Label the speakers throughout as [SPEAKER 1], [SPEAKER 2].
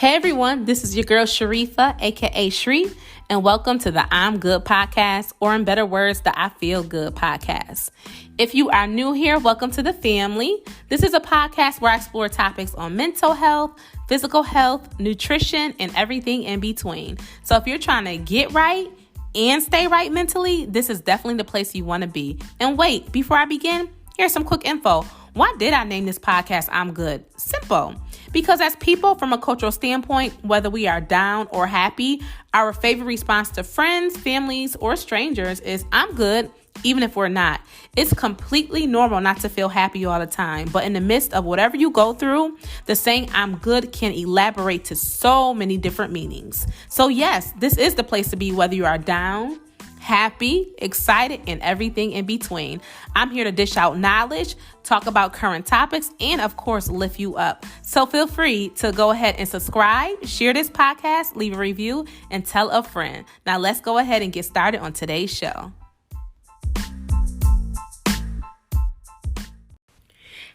[SPEAKER 1] Hey everyone, this is your girl Sharifa, aka Shree, and welcome to the I'm Good podcast, or in better words, the I Feel Good podcast. If you are new here, welcome to the family. This is a podcast where I explore topics on mental health, physical health, nutrition, and everything in between. So if you're trying to get right and stay right mentally, this is definitely the place you want to be. And wait, before I begin, here's some quick info. Why did I name this podcast I'm Good? Simple. Because as people, from a cultural standpoint, whether we are down or happy, our favorite response to friends, families, or strangers is I'm good, even if we're not. It's completely normal not to feel happy all the time, but in the midst of whatever you go through, the saying I'm good can elaborate to so many different meanings. So yes, this is the place to be, whether you are down, happy, excited, and everything in between. I'm here to dish out knowledge, talk about current topics, and of course, lift you up. So feel free to go ahead and subscribe, share this podcast, leave a review, and tell a friend. Now let's go ahead and get started on today's show.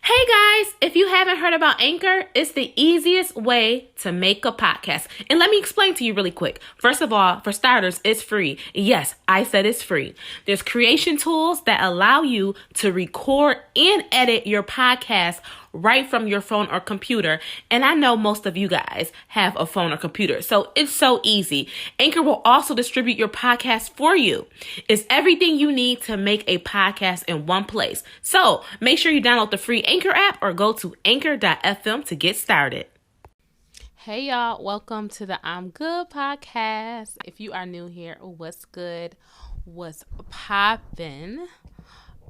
[SPEAKER 1] Hey guys, if you haven't heard about Anchor, it's the easiest way to make a podcast. And let me explain to you really quick. First of all, for starters, it's free. Yes, I said it's free. There's creation tools that allow you to record and edit your podcast right from your phone or computer. And I know most of you guys have a phone or computer, so it's so easy. Anchor will also distribute your podcast for you. It's everything you need to make a podcast in one place. So make sure you download the free Anchor app or go to anchor.fm to get started. Hey y'all, welcome to the I'm Good podcast. If you are new here, what's good? What's poppin'?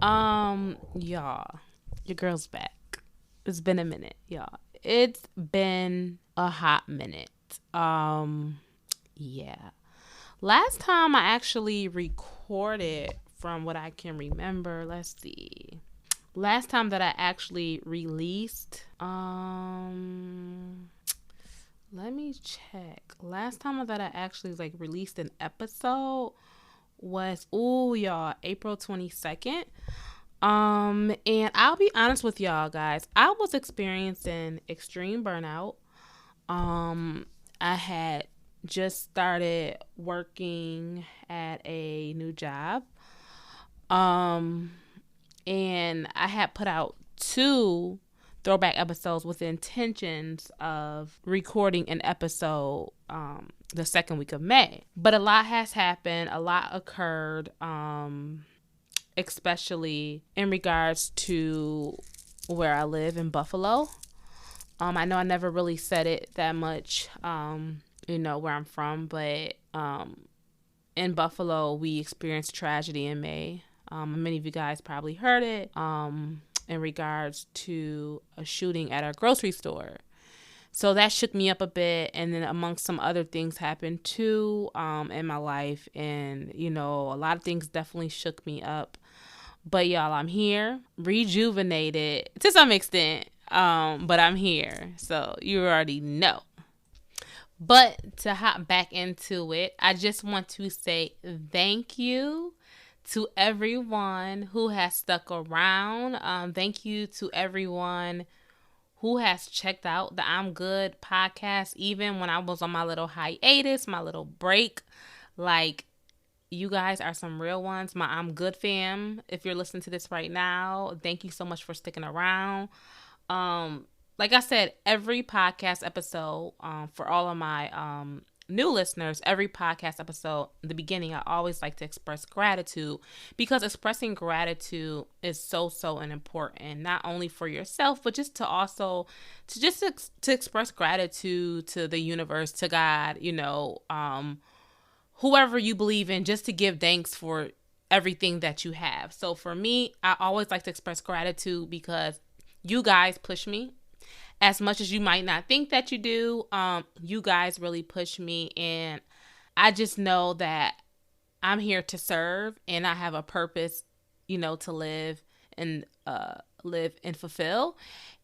[SPEAKER 1] Y'all, your girl's back. It's been a minute, y'all. It's been a hot minute. Yeah. Last time I actually recorded, from what I can remember, let's see. Last time that I actually released, let me check. Last time that I actually released an episode was, y'all, April 22nd. And I'll be honest with y'all guys, I was experiencing extreme burnout. I had just started working at a new job. And I had put out 2 throwback episodes with the intentions of recording an episode, the second week of May. But a lot has happened. A lot occurred, especially in regards to where I live in Buffalo. I know I never really said it that much, where I'm from, but in Buffalo, we experienced tragedy in May. Many of you guys probably heard it in regards to a shooting at our grocery store. So that shook me up a bit, and then amongst some other things happened too in my life, and a lot of things definitely shook me up. But y'all, I'm here, rejuvenated to some extent, but I'm here, so you already know. But to hop back into it, I just want to say thank you to everyone who has stuck around. Thank you to everyone who has checked out the I'm Good podcast, even when I was on my little hiatus, my little break. You guys are some real ones. My I'm Good fam, if you're listening to this right now, thank you so much for sticking around. Like I said, every podcast episode, for all of my new listeners, every podcast episode, in the beginning, I always like to express gratitude, because expressing gratitude is so important, not only for yourself, but just to express gratitude to the universe, to God, whoever you believe in, just to give thanks for everything that you have. So for me, I always like to express gratitude because you guys push me. As much as you might not think that you do, you guys really push me, and I just know that I'm here to serve, and I have a purpose, to live and fulfill.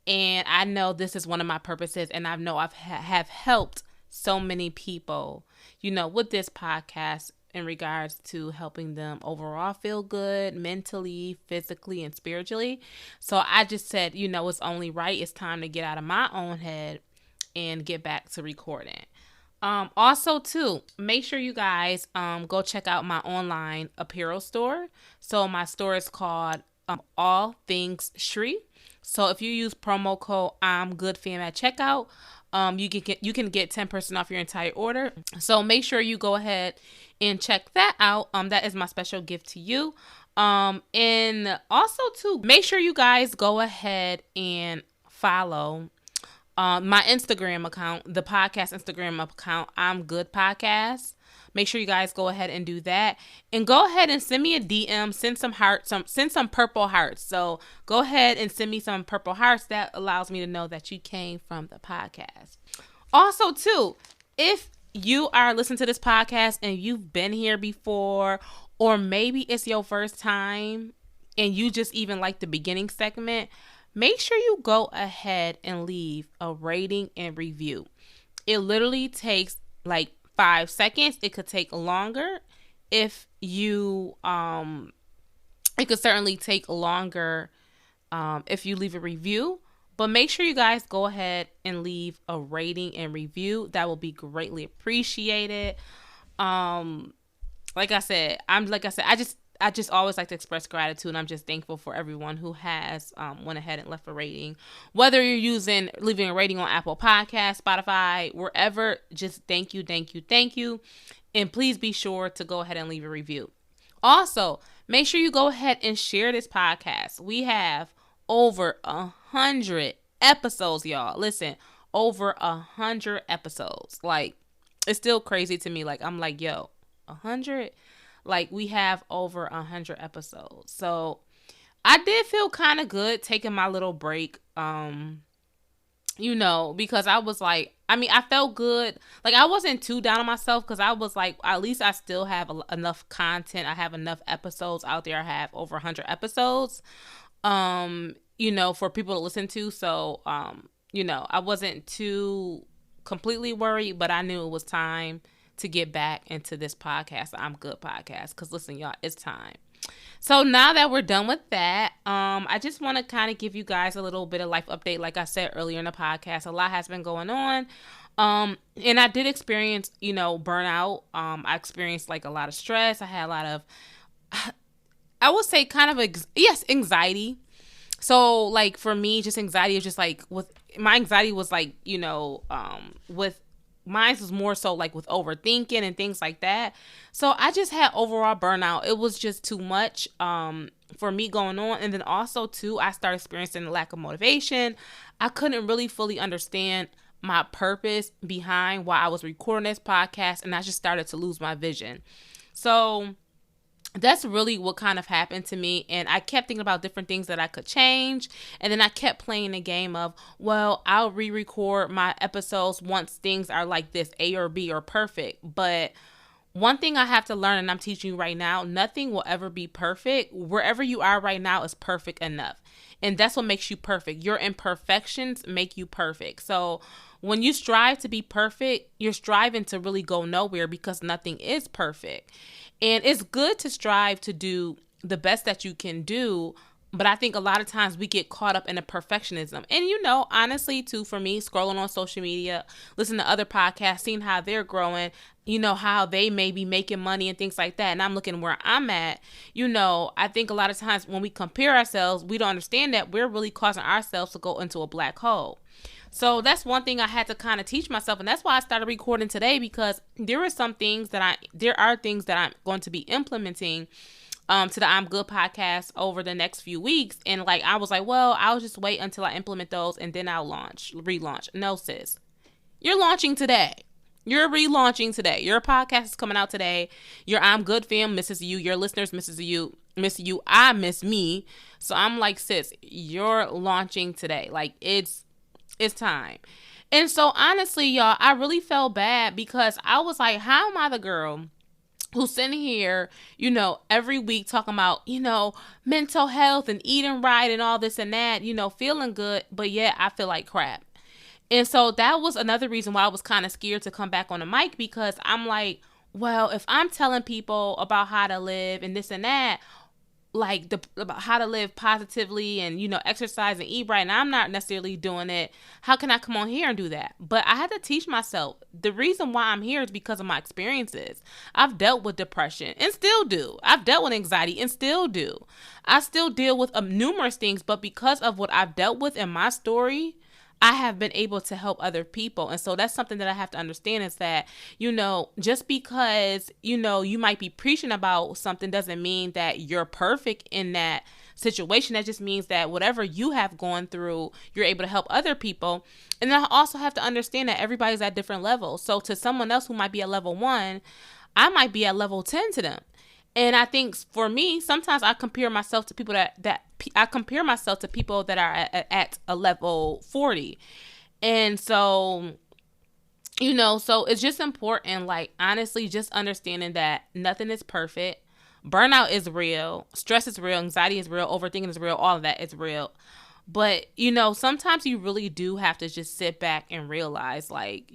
[SPEAKER 1] And I know this is one of my purposes, and I know have helped so many people, with this podcast in regards to helping them overall feel good mentally, physically, and spiritually. So I just said, it's only right. It's time to get out of my own head and get back to recording. Also too, make sure you guys go check out my online apparel store. So my store is called All Things Shri. So if you use promo code I'm Good Fam at checkout, you can get 10% off your entire order. So make sure you go ahead and check that out. That is my special gift to you. And also too, make sure you guys go ahead and follow my Instagram account, the podcast Instagram account, I'm Good Podcast. Make sure you guys go ahead and do that. And go ahead and send me a DM, send some hearts, send some purple hearts. So go ahead and send me some purple hearts. That allows me to know that you came from the podcast. Also, too, if you are listening to this podcast and you've been here before, or maybe it's your first time and you just even like the beginning segment, make sure you go ahead and leave a rating and review. It literally takes like 5 seconds. It could take longer if you it could certainly take longer if you leave a review, but make sure you guys go ahead and leave a rating and review. That will be greatly appreciated. Like I said, I just always like to express gratitude, and I'm just thankful for everyone who has went ahead and left a rating. Whether you're leaving a rating on Apple Podcasts, Spotify, wherever, just thank you, thank you, thank you. And please be sure to go ahead and leave a review. Also, make sure you go ahead and share this podcast. We have over 100 episodes, y'all. Listen, over 100 episodes. Like, it's still crazy to me. Like, I'm like, yo, 100? Like, we have over 100 episodes. So I did feel kind of good taking my little break, because I was like, I felt good. Like, I wasn't too down on myself because I was like, at least I still have enough content. I have enough episodes out there. I have over 100 episodes, for people to listen to. So, I wasn't too completely worried, but I knew it was time to get back into this podcast, I'm Good Podcast. Because listen, y'all, it's time. So now that we're done with that, I just want to kind of give you guys a little bit of life update. Like I said earlier in the podcast, a lot has been going on. And I did experience, burnout. I experienced like a lot of stress. I had a lot of, I would say kind of, anxiety. So like for me, just anxiety is just like my anxiety was like, with mine was more so like with overthinking and things like that. So I just had overall burnout. It was just too much for me going on. And then also too, I started experiencing a lack of motivation. I couldn't really fully understand my purpose behind why I was recording this podcast. And I just started to lose my vision. So that's really what kind of happened to me. And I kept thinking about different things that I could change. And then I kept playing the game of, well, I'll re-record my episodes once things are like this, A or B or perfect. But one thing I have to learn, and I'm teaching you right now, nothing will ever be perfect. Wherever you are right now is perfect enough. And that's what makes you perfect. Your imperfections make you perfect. So when you strive to be perfect, you're striving to really go nowhere because nothing is perfect. And it's good to strive to do the best that you can do. But I think a lot of times we get caught up in the perfectionism. And, honestly, too, for me, scrolling on social media, listening to other podcasts, seeing how they're growing, how they may be making money and things like that. And I'm looking where I'm at. I think a lot of times when we compare ourselves, we don't understand that we're really causing ourselves to go into a black hole. So that's one thing I had to kind of teach myself. And that's why I started recording today, because there are things that I'm going to be implementing to the I'm Good podcast over the next few weeks. And like, I was like, well, I'll just wait until I implement those and then I'll relaunch. No, sis, you're launching today. You're relaunching today. Your podcast is coming out today. Your I'm Good fam misses you. Your listeners miss you. I miss me. So I'm like, sis, you're launching today. Like, it's time. And so honestly, y'all, I really felt bad because I was like, how am I the girl who's sitting here, every week talking about, mental health and eating right and all this and that, feeling good, but yet I feel like crap. And so that was another reason why I was kind of scared to come back on the mic, because I'm like, well, if I'm telling people about how to live and this and that, like about how to live positively and exercise and eat right, and I'm not necessarily doing it. How can I come on here and do that? But I had to teach myself the reason why I'm here is because of my experiences. I've dealt with depression and still do. I've dealt with anxiety and still do. I still deal with numerous things, but because of what I've dealt with in my story, I have been able to help other people. And so that's something that I have to understand is that, just because, you might be preaching about something doesn't mean that you're perfect in that situation. That just means that whatever you have gone through, you're able to help other people. And then I also have to understand that everybody's at different levels. So to someone else who might be at level 1, I might be at level 10 to them. And I think for me, sometimes I compare myself to people that I compare myself to people that are at a level 40. And so, so it's just important, like, honestly, just understanding that nothing is perfect. Burnout is real. Stress is real. Anxiety is real. Overthinking is real. All of that is real. But, sometimes you really do have to just sit back and realize, like,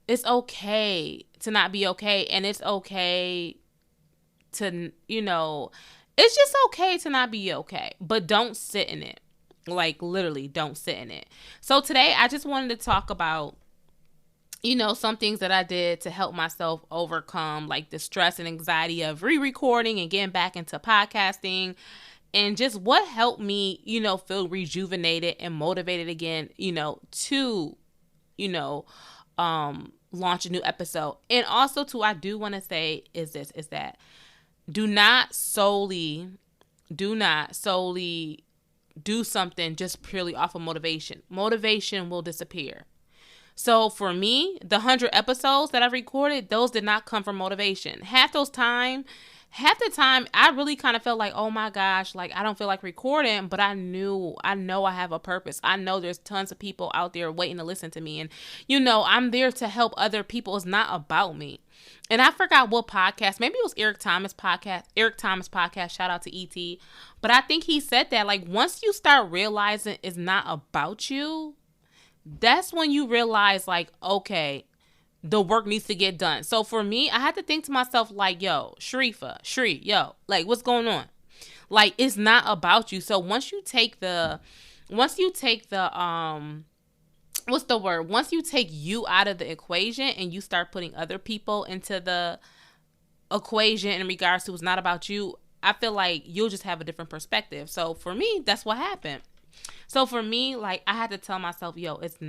[SPEAKER 1] it's okay to not be okay. And it's okay to, it's just okay to not be okay. But don't sit in it. Like, literally, don't sit in it. So today, I just wanted to talk about, some things that I did to help myself overcome, like, the stress and anxiety of re-recording and getting back into podcasting. And just what helped me, feel rejuvenated and motivated again, to, launch a new episode. And also too, I do want to say is that do not solely do something just purely off of motivation. Motivation will disappear. So for me, the 100 episodes that I recorded, those did not come from motivation. Half the time, I really kind of felt like, oh my gosh, like I don't feel like recording, but I know I have a purpose. I know there's tons of people out there waiting to listen to me. And, I'm there to help other people. It's not about me. And I forgot what podcast, maybe it was Eric Thomas podcast. Shout out to ET. But I think he said that, like, once you start realizing it's not about you, that's when you realize, like, okay, the work needs to get done. So for me, I had to think to myself, like, yo, Shree, like, what's going on? Like, it's not about you. So once you take what's the word? Once you take you out of the equation and you start putting other people into the equation in regards to it's not about you, I feel like you'll just have a different perspective. So for me, that's what happened. So for me, like, I had to tell myself, yo, it's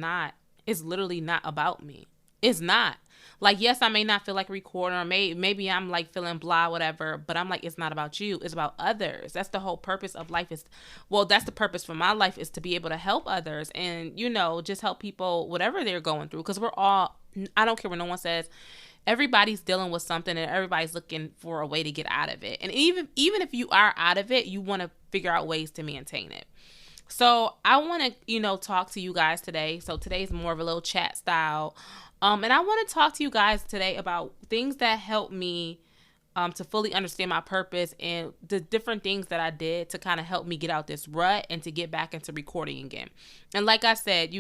[SPEAKER 1] literally not about me. It's not. Like, yes, I may not feel like recording, or maybe I'm like feeling blah, whatever, but I'm like, it's not about you. It's about others. That's the whole purpose of life that's the purpose for my life, is to be able to help others and, just help people, whatever they're going through. Because I don't care what no one says, everybody's dealing with something and everybody's looking for a way to get out of it. And even if you are out of it, you want to figure out ways to maintain it. So I want to, talk to you guys today. So today's more of a little chat style. And I want to talk to you guys today about things that helped me to fully understand my purpose and the different things that I did to kind of help me get out this rut and to get back into recording again. And like I said,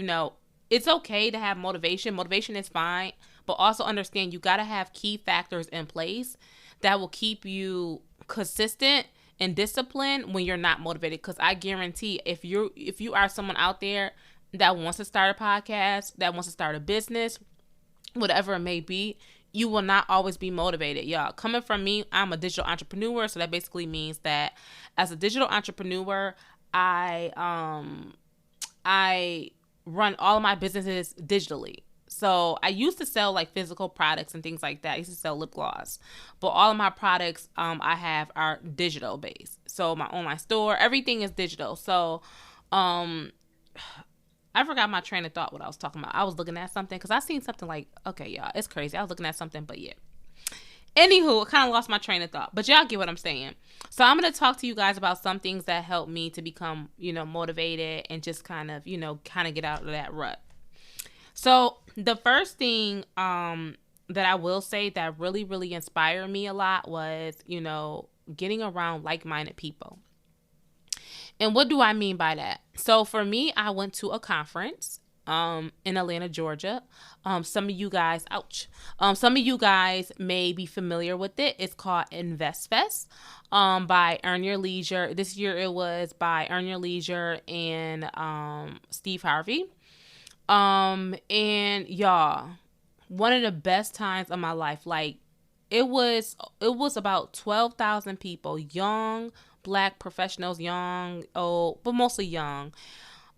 [SPEAKER 1] it's okay to have motivation. Motivation is fine, but also understand you got to have key factors in place that will keep you consistent and disciplined when you're not motivated. Because I guarantee if you are someone out there that wants to start a podcast, that wants to start a business, whatever it may be, you will not always be motivated. Y'all, coming from me, I'm a digital entrepreneur. So that basically means that as a digital entrepreneur, I run all of my businesses digitally. So I used to sell like physical products and things like that. I used to sell lip gloss, but all of my products I have are digital based. So my online store, everything is digital. So I forgot my train of thought, what I was talking about. I was looking at something because I seen something like, okay, y'all, it's crazy. I was looking at something, but yeah. Anywho, I kind of lost my train of thought, but y'all get what I'm saying. So I'm going to talk to you guys about some things that helped me to become, motivated and just kind of get out of that rut. So the first thing that I will say that really, really inspired me a lot was, getting around like-minded people. And what do I mean by that? So for me, I went to a conference in Atlanta, Georgia. Some of you guys, ouch. Some of you guys may be familiar with it. It's called Invest Fest by Earn Your Leisure. This year it was by Earn Your Leisure and Steve Harvey. And y'all, one of the best times of my life. Like it was about 12,000 people, young black professionals, young, old, but mostly young.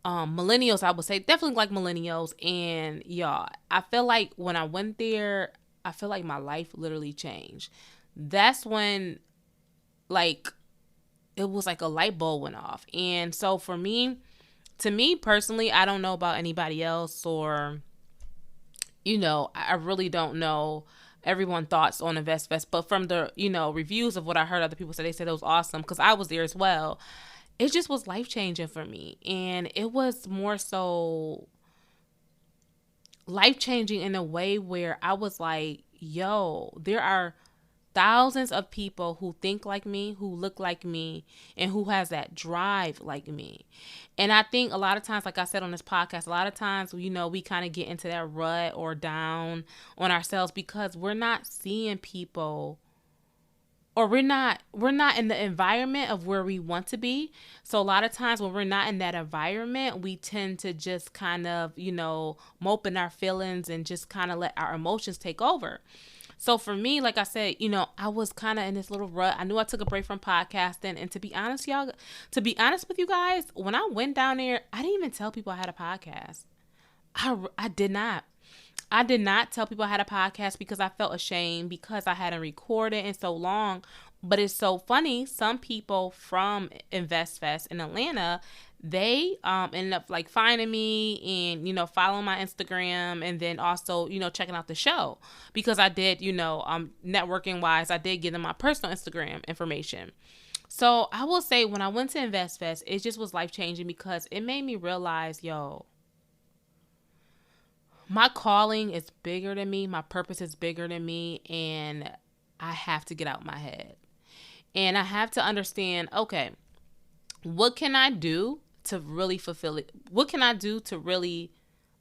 [SPEAKER 1] Millennials, I would say, definitely like millennials. And y'all, I feel like when I went there, I feel like my life literally changed. That's when, like, it was like a light bulb went off. And so for me, to me personally, I don't know about anybody else, or I really don't know everyone's thoughts on Invest Fest, but from the, reviews of what I heard other people say, they said it was awesome because I was there as well. It just was life changing for me. And it was more so life changing in a way where I was like, yo, there are thousands of people who think like me, who look like me, and who has that drive like me. And I think a lot of times, like I said on this podcast, a lot of times, we kind of get into that rut or down on ourselves because we're not seeing people, or we're not in the environment of where we want to be. So a lot of times when we're not in that environment, we tend to just kind of, mope in our feelings and just kind of let our emotions take over. So for me, like I said, I was kind of in this little rut. I knew I took a break from podcasting. And to be honest, y'all, to be honest with you guys, when I went down there, I didn't even tell people I had a podcast. I did not. I did not tell people I had a podcast because I felt ashamed because I hadn't recorded in so long. But it's so funny. Some people from Invest Fest in Atlanta, they ended up like finding me and, following my Instagram, and then also, checking out the show because I did, networking wise, I did give them my personal Instagram information. So I will say when I went to Invest Fest, it just was life changing because it made me realize, yo, my calling is bigger than me. My purpose is bigger than me. And I have to get out my head. And I have to understand, okay, what can I do to really fulfill it? What can I do to really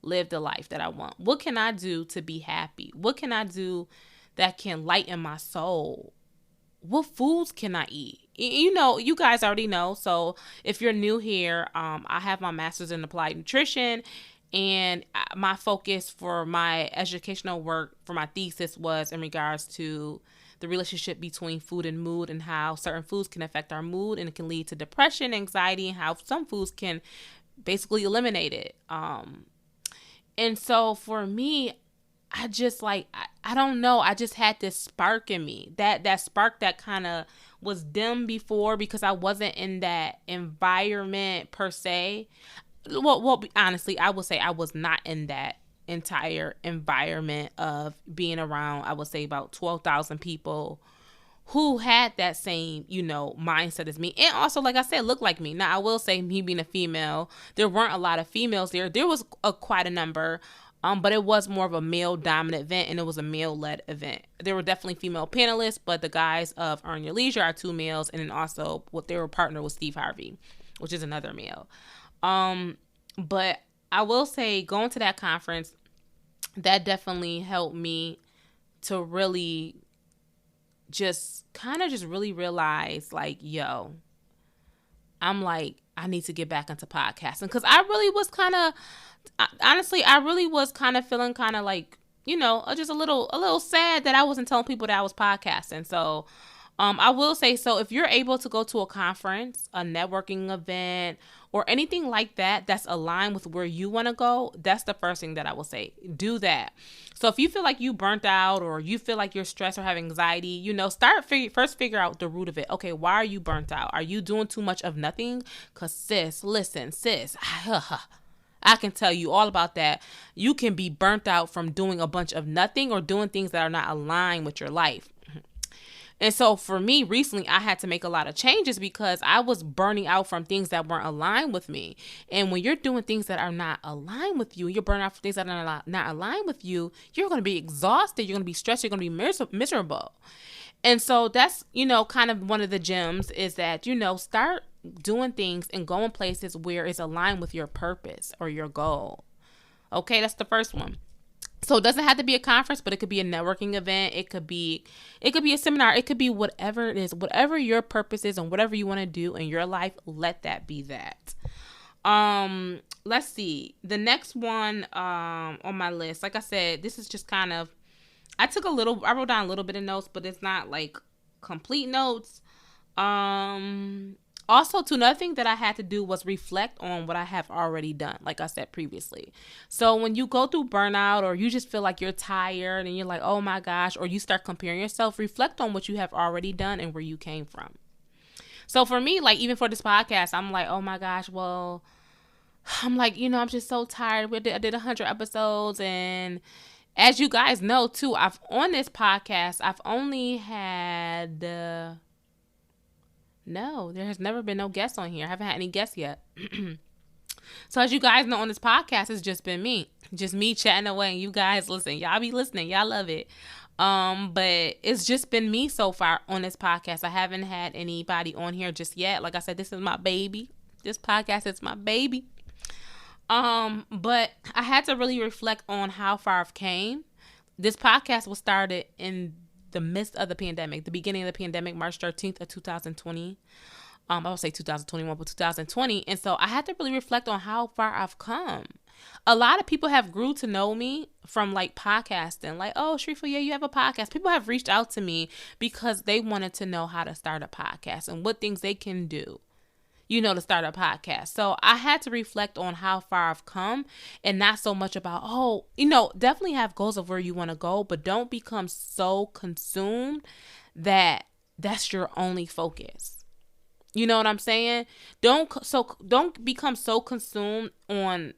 [SPEAKER 1] live the life that I want? What can I do to be happy? What can I do that can lighten my soul? What foods can I eat? You guys already know. So if you're new here, I have my master's in applied nutrition. And my focus for my educational work for my thesis was in regards to the relationship between food and mood, and how certain foods can affect our mood and it can lead to depression, anxiety, and how some foods can basically eliminate it. And so for me, I just I don't know. I just had this spark in me, that spark that kind of was dim before because I wasn't in that environment per se. Well, honestly, I would say I was not in that entire environment of being around, I would say about 12,000 people who had that same, mindset as me. And also, like I said, look like me. Now, I will say, me being a female, there weren't a lot of females there. There was quite a number, but it was more of a male-dominant event, and it was a male-led event. There were definitely female panelists, but the guys of Earn Your Leisure are two males, and then also what they were partnered with Steve Harvey, which is another male. But I will say going to that conference, that definitely helped me to really just really realize like, yo, I need to get back into podcasting. Cause I really was feeling kind of like, just a little sad that I wasn't telling people that I was podcasting. So, I will say, so if you're able to go to a conference, a networking event, or anything like that that's aligned with where you want to go, that's the first thing that I will say. Do that. So if you feel like you burnt out, or you feel like you're stressed or have anxiety, first figure out the root of it. Okay, why are you burnt out? Are you doing too much of nothing? Because sis, I can tell you all about that. You can be burnt out from doing a bunch of nothing or doing things that are not aligned with your life. And so for me, recently, I had to make a lot of changes because I was burning out from things that weren't aligned with me. And when you're doing things that are not aligned with you, you're burning out from things that are not aligned with you, you're going to be exhausted, you're going to be stressed, you're going to be miserable. And so that's, kind of one of the gems is that, start doing things and going places where it's aligned with your purpose or your goal. Okay, that's the first one. So it doesn't have to be a conference, but it could be a networking event. It could be a seminar. It could be whatever it is, whatever your purpose is and whatever you want to do in your life, let that be that. Let's see. The next one on my list, like I said, this is just kind of I wrote down a little bit of notes, but it's not like complete notes. Um Also, to another thing that I had to do was reflect on what I have already done, like I said previously. So when you go through burnout or you just feel like you're tired and you're like, oh my gosh, or you start comparing yourself, reflect on what you have already done and where you came from. So for me, like even for this podcast, I'm like, oh my gosh, well, I'm like, I'm just so tired. I did 100 episodes, and as you guys know too, I've on this podcast, I've only had no, there has never been no guests on here. I haven't had any guests yet. So as you guys know, on this podcast, it's just been me. Just me chatting away. And you guys listen. Y'all be listening. Y'all love it. But it's just been me so far on this podcast. I haven't had anybody on here just yet. Like I said, this is my baby. This podcast is my baby. But I had to really reflect on how far I've came. This podcast was started in the midst of the pandemic, the beginning of the pandemic, March 13th of 2020. I would say 2021, but 2020. And so I had to really reflect on how far I've come. A lot of people have grew to know me from like podcasting, like, oh, Sharifa, yeah, you have a podcast. People have reached out to me because they wanted to know how to start a podcast and what things they can do, to start a podcast. So I had to reflect on how far I've come and not so much about, definitely have goals of where you want to go, but don't become so consumed that that's your only focus. You know what I'm saying? Don't become so consumed on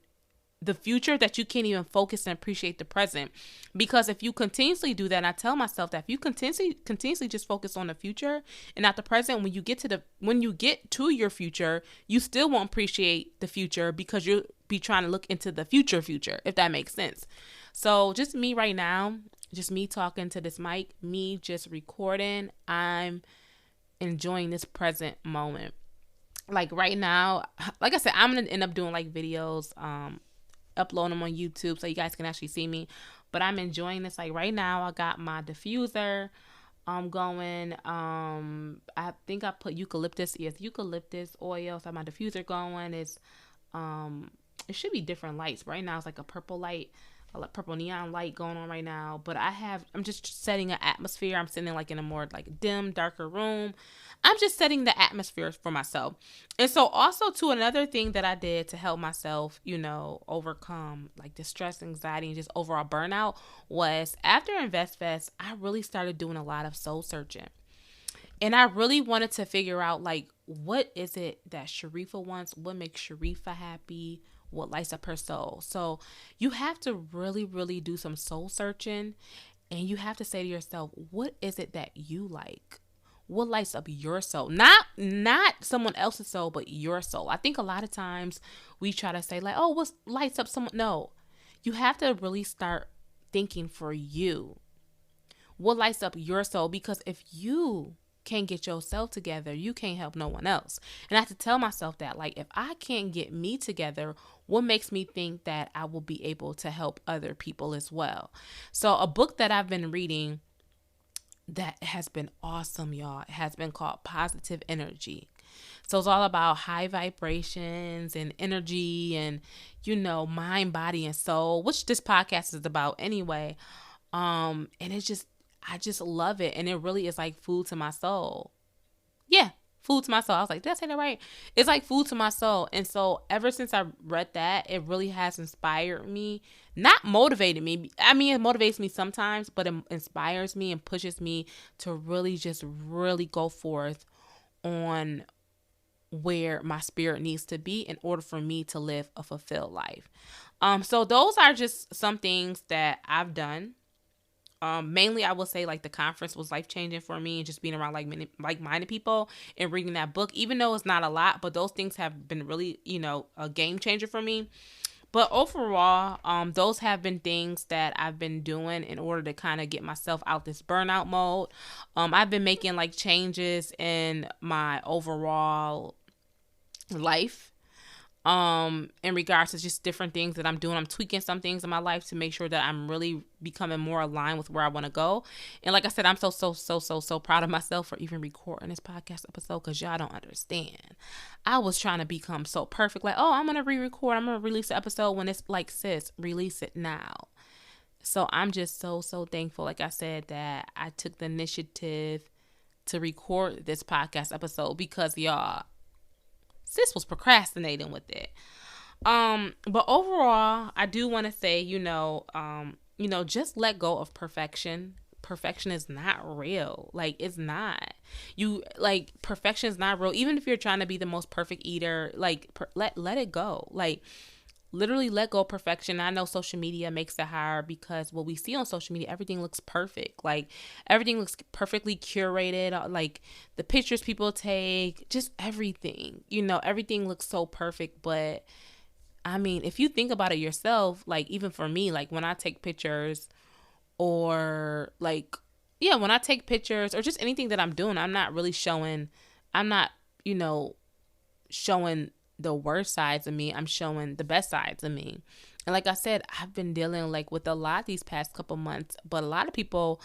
[SPEAKER 1] the future that you can't even focus and appreciate the present. Because if you continuously do that, and I tell myself that if you continuously just focus on the future and not the present, when you get to your future, you still won't appreciate the future because you'll be trying to look into the future, if that makes sense. So just me right now, just me talking to this mic, me just recording, I'm enjoying this present moment. Like right now, like I said, I'm gonna end up doing like videos, upload them on YouTube so you guys can actually see me. But I'm enjoying this. Like right now, I got my diffuser going. I think I put eucalyptus. Yes, eucalyptus oil. So my diffuser going. It's it should be different lights. Right now, it's like a purple light, a purple neon light going on right now. But I'm just setting an atmosphere. I'm sitting like in a more like dim, darker room. I'm just setting the atmosphere for myself. And so also to another thing that I did to help myself, overcome like the stress, anxiety, and just overall burnout was after InvestFest, I really started doing a lot of soul searching. And I really wanted to figure out like, what is it that Sharifa wants? What makes Sharifa happy? What lights up her soul? So you have to really, really do some soul searching, and you have to say to yourself, what is it that you like? What lights up your soul? Not someone else's soul, but your soul. I think a lot of times we try to say like, oh, what lights up someone? No, you have to really start thinking for you. What lights up your soul? Because if you can't get yourself together, you can't help no one else. And I have to tell myself that, like, if I can't get me together, what makes me think that I will be able to help other people as well? So a book that I've been reading that has been awesome, y'all, it has been called Positive Energy. So it's all about high vibrations and energy and, mind, body, and soul, which this podcast is about anyway. And I just love it. And it really is like food to my soul. Yeah, food to my soul. I was like, did I say that right? It's like food to my soul. And so ever since I read that, it really has inspired me, not motivated me. I mean, it motivates me sometimes, but it inspires me and pushes me to really just really go forth on where my spirit needs to be in order for me to live a fulfilled life. So those are just some things that I've done. Mainly I will say like the conference was life changing for me, and just being around like-minded people and reading that book, even though it's not a lot, but those things have been really, a game changer for me. But overall, those have been things that I've been doing in order to kind of get myself out this burnout mode. I've been making like changes in my overall life. in regards to just different things that I'm doing. I'm tweaking some things in my life to make sure that I'm really becoming more aligned with where I want to go. And like I said, I'm so proud of myself for even recording this podcast episode, because y'all don't understand. I was trying to become so perfect, like, oh, I'm going to re-record, I'm going to release the episode, when it's like, sis, release it now. So I'm just so thankful, like I said, that I took the initiative to record this podcast episode, because y'all, sis was procrastinating with it. But overall, I do want to say, just let go of perfection. Perfection is not real. Like, it's not. Perfection is not real. Even if you're trying to be the most perfect eater, like, let it go. Like, literally let go of perfection. I know social media makes it hard, because what we see on social media, everything looks perfect. Like, everything looks perfectly curated. Like, the pictures people take, just everything, everything looks so perfect. But I mean, if you think about it yourself, like, even for me, like, when I take pictures, or like, yeah, when I take pictures or just anything that I'm doing, I'm not, showing the worst sides of me. I'm showing the best sides of me. And like I said, I've been dealing like with a lot these past couple months, but a lot of people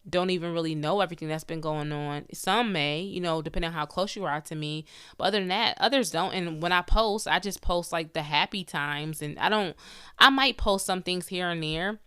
[SPEAKER 1] don't even really know everything that's been going on. Some may, depending on how close you are to me, but other than that, others don't. And when I post, I just post like the happy times, and I might post some things here and there,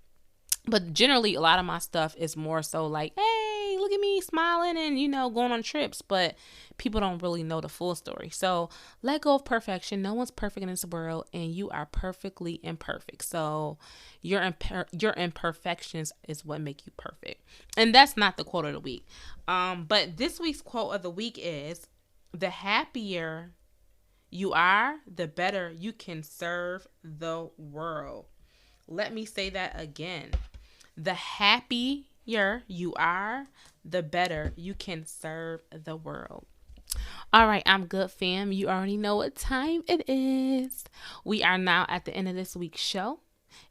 [SPEAKER 1] but generally a lot of my stuff is more so like, hey, look at me smiling and, going on trips. But people don't really know the full story. So let go of perfection. No one's perfect in this world, and you are perfectly imperfect. So your imperfections is what make you perfect. And that's not the quote of the week. But this week's quote of the week is, the happier you are, the better you can serve the world. Let me say that again. The happier you are, the better you can serve the world. All right, I'm good, fam. You already know what time it is. We are now at the end of this week's show,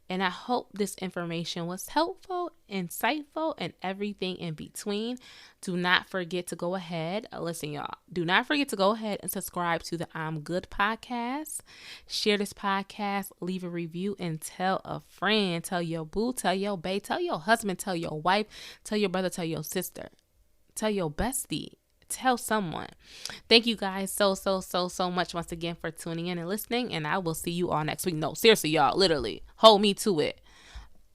[SPEAKER 1] and I hope this information was helpful, insightful, and everything in between. Do not forget to go ahead. Listen, y'all. Do not forget to go ahead and subscribe to the I'm Good podcast. Share this podcast. Leave a review and tell a friend. Tell your boo. Tell your bae. Tell your husband. Tell your wife. Tell your brother. Tell your sister. Tell your bestie. Tell someone. Thank you guys so much once again for tuning in and listening, and I will see you all next week. No, seriously, y'all, literally hold me to it.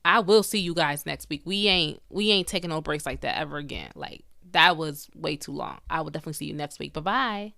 [SPEAKER 1] I will see you guys next week. We ain't taking no breaks like that ever again. Like, that was way too long. I will definitely see you next week. Bye-bye.